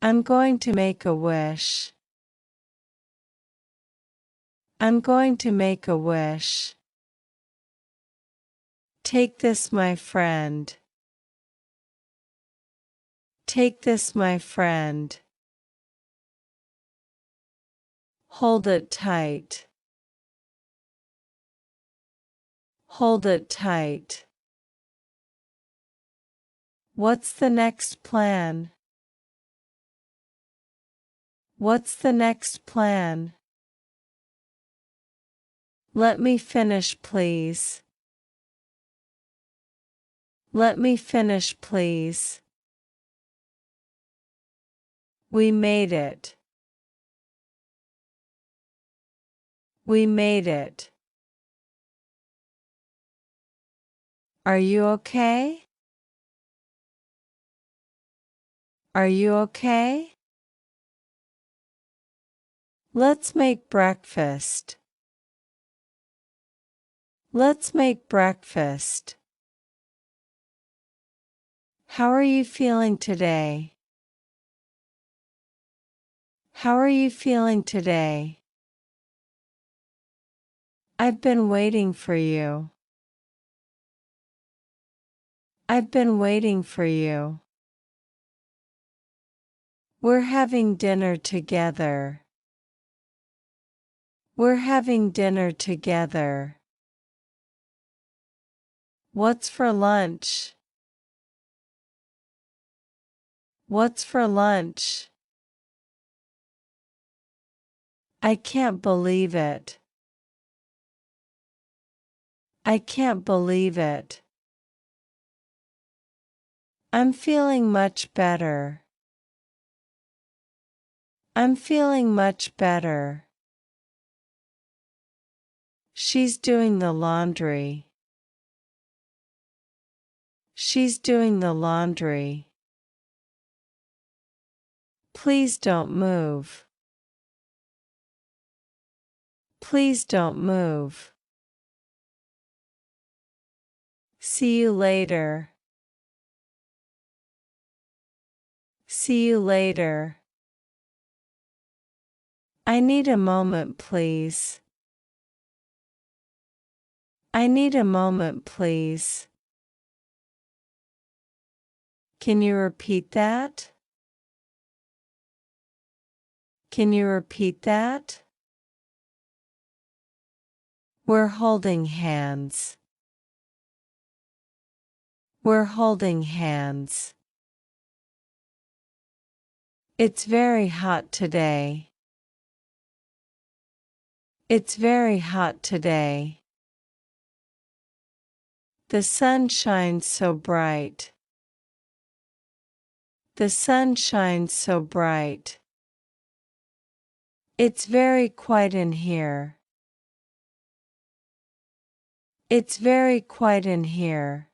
I'm going to make a wish. I'm going to make a wish. Take this, my friend. Take this, my friend. Hold it tight. Hold it tight. What's the next plan? What's the next plan? Let me finish, please. Let me finish, please. We made it. We made it. Are you okay? Are you okay? Let's make breakfast. Let's make breakfast. How are you feeling today? How are you feeling today? I've been waiting for you. I've been waiting for you. We're having dinner together. We're having dinner together. What's for lunch? What's for lunch? I can't believe it. I can't believe it. I'm feeling much better. I'm feeling much better. She's doing the laundry. She's doing the laundry. Please don't move. Please don't move. See you later. See you later. I need a moment, please. I need a moment, please. Can you repeat that? Can you repeat that? We're holding hands. We're holding hands. It's very hot today. It's very hot today. The sun shines so bright. The sun shines so bright. It's very quiet in here. It's very quiet in here.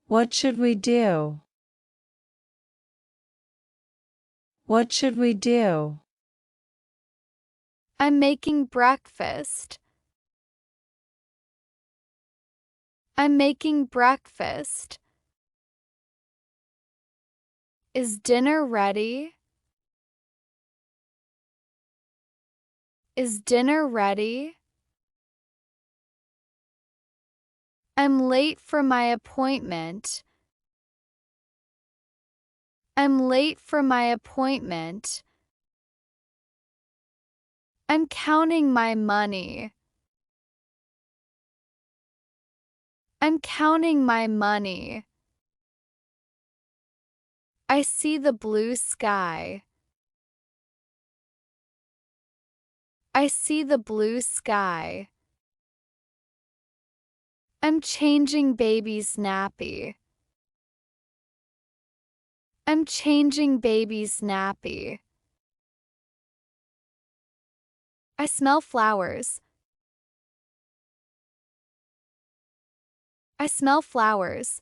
What should we do? What should we do? I'm making breakfast. I'm making breakfast. Is dinner ready? Is dinner ready? I'm late for my appointment. I'm late for my appointment. I'm counting my money. I'm counting my money. I see the blue sky. I see the blue sky. I'm changing baby's nappy. I'm changing baby's nappy. I smell flowers. I smell flowers.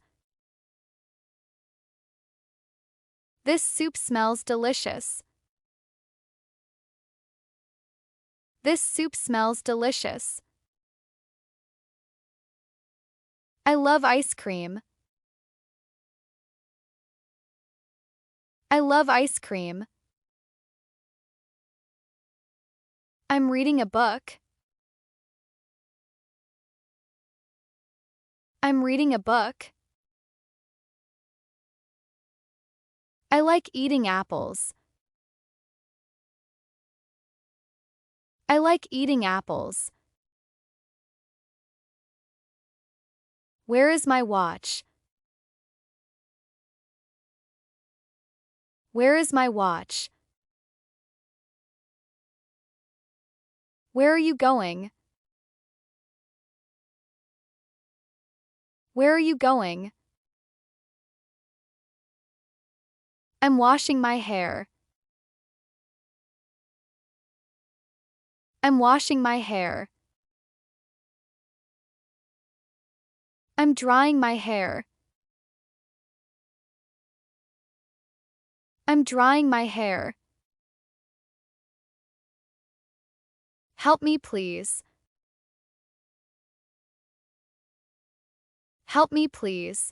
This soup smells delicious. This soup smells delicious. I love ice cream. I love ice cream. I'm reading a book. I'm reading a book. I like eating apples. I like eating apples. Where is my watch? Where is my watch? Where are you going? Where are you going? I'm washing my hair. I'm washing my hair. I'm drying my hair. I'm drying my hair. Help me please. Help me please.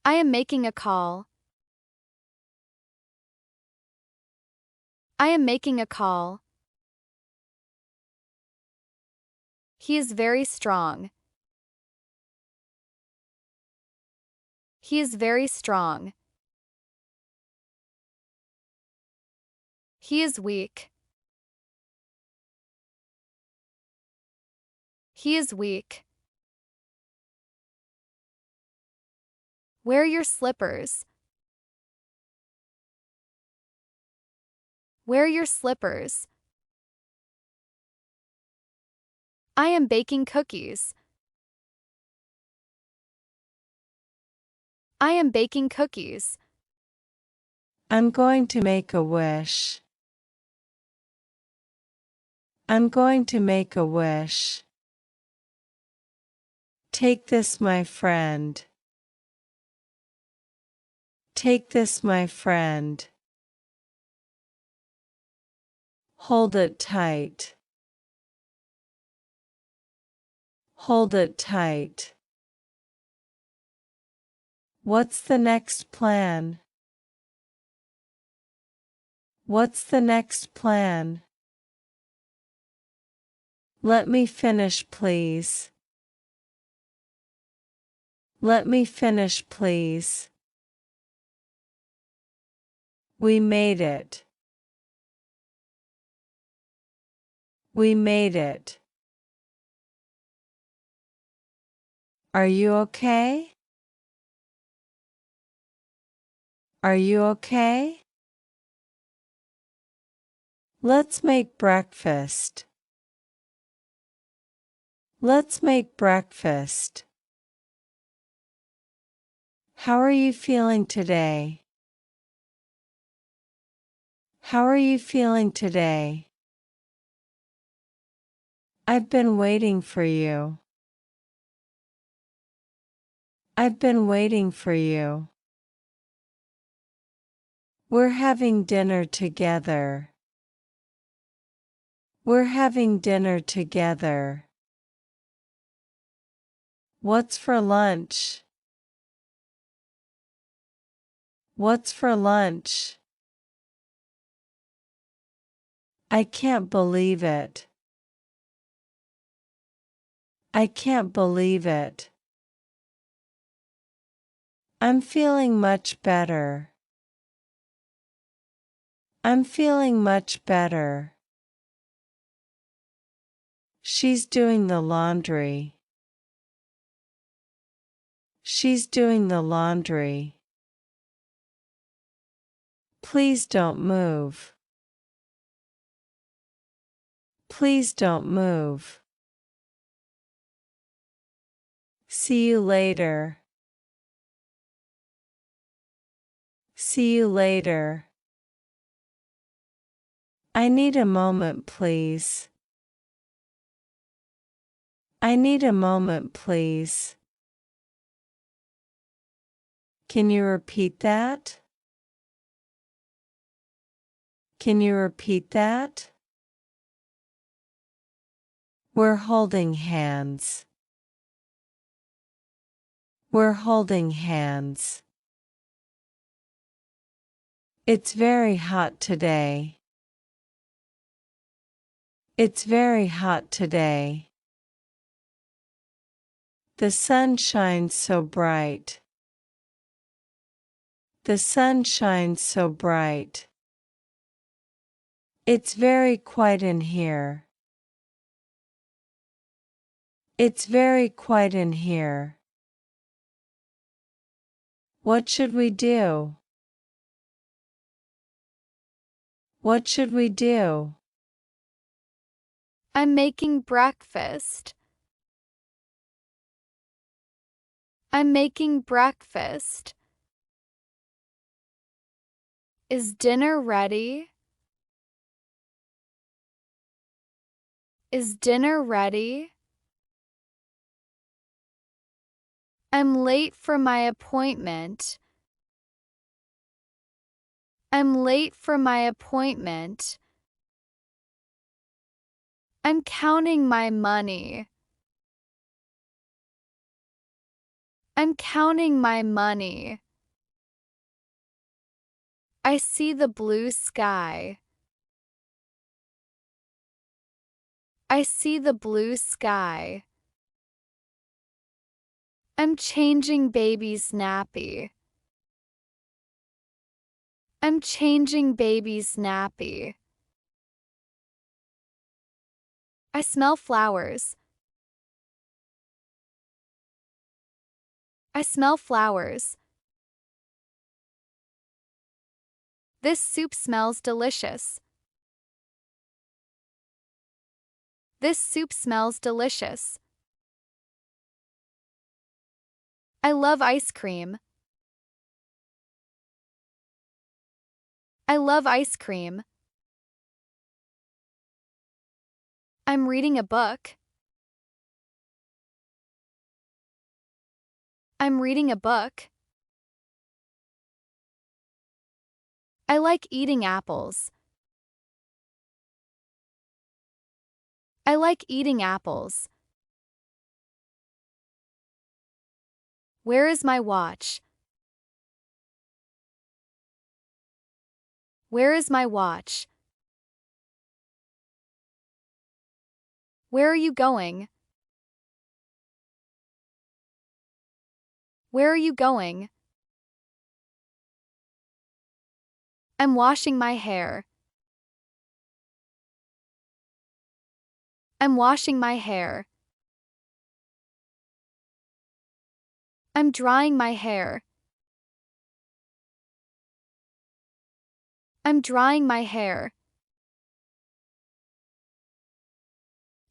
I am making a call. I am making a call. He is very strong. He is very strong. He is weak. He is weak. Wear your slippers. Wear your slippers. I am baking cookies. I am baking cookies. I'm going to make a wish. I'm going to make a wish. Take this, my friend. Take this, my friend. Hold it tight. Hold it tight. What's the next plan? What's the next plan? Let me finish, please. Let me finish, please. We made it. We made it. Are you okay? Are you okay? Let's make breakfast. Let's make breakfast. How are you feeling today? How are you feeling today? I've been waiting for you. I've been waiting for you. We're having dinner together. We're having dinner together. What's for lunch? What's for lunch? I can't believe it. I can't believe it. I'm feeling much better. I'm feeling much better. She's doing the laundry. She's doing the laundry. Please don't move. Please don't move. See you later. See you later. I need a moment, please. I need a moment, please. Can you repeat that? Can you repeat that? We're holding hands. We're holding hands. It's very hot today. It's very hot today. The sun shines so bright. The sun shines so bright. It's very quiet in here. It's very quiet in here. What should we do? What should we do? I'm making breakfast. I'm making breakfast. Is dinner ready? Is dinner ready? I'm late for my appointment. I'm late for my appointment. I'm counting my money. I'm counting my money. I see the blue sky. I see the blue sky. I'm changing baby's nappy. I'm changing baby's nappy. I smell flowers. I smell flowers. This soup smells delicious. This soup smells delicious. I love ice cream. I love ice cream. I'm reading a book. I'm reading a book. I like eating apples. I like eating apples. Where is my watch? Where is my watch? Where are you going? Where are you going? I'm washing my hair. I'm washing my hair. I'm drying my hair. I'm drying my hair.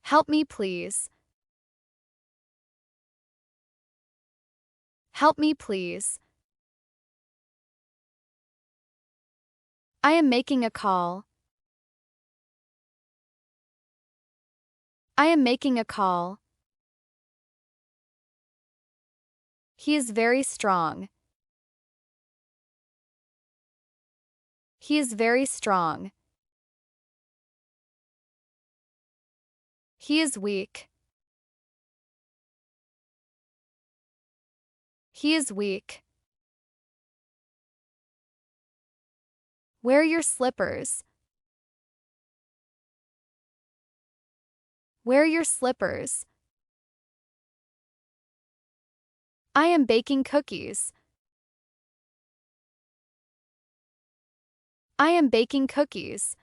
Help me please. Help me please. I am making a call. I am making a call. He is very strong. He is very strong. He is weak. He is weak. Wear your slippers. Wear your slippers. I am baking cookies. I am baking cookies.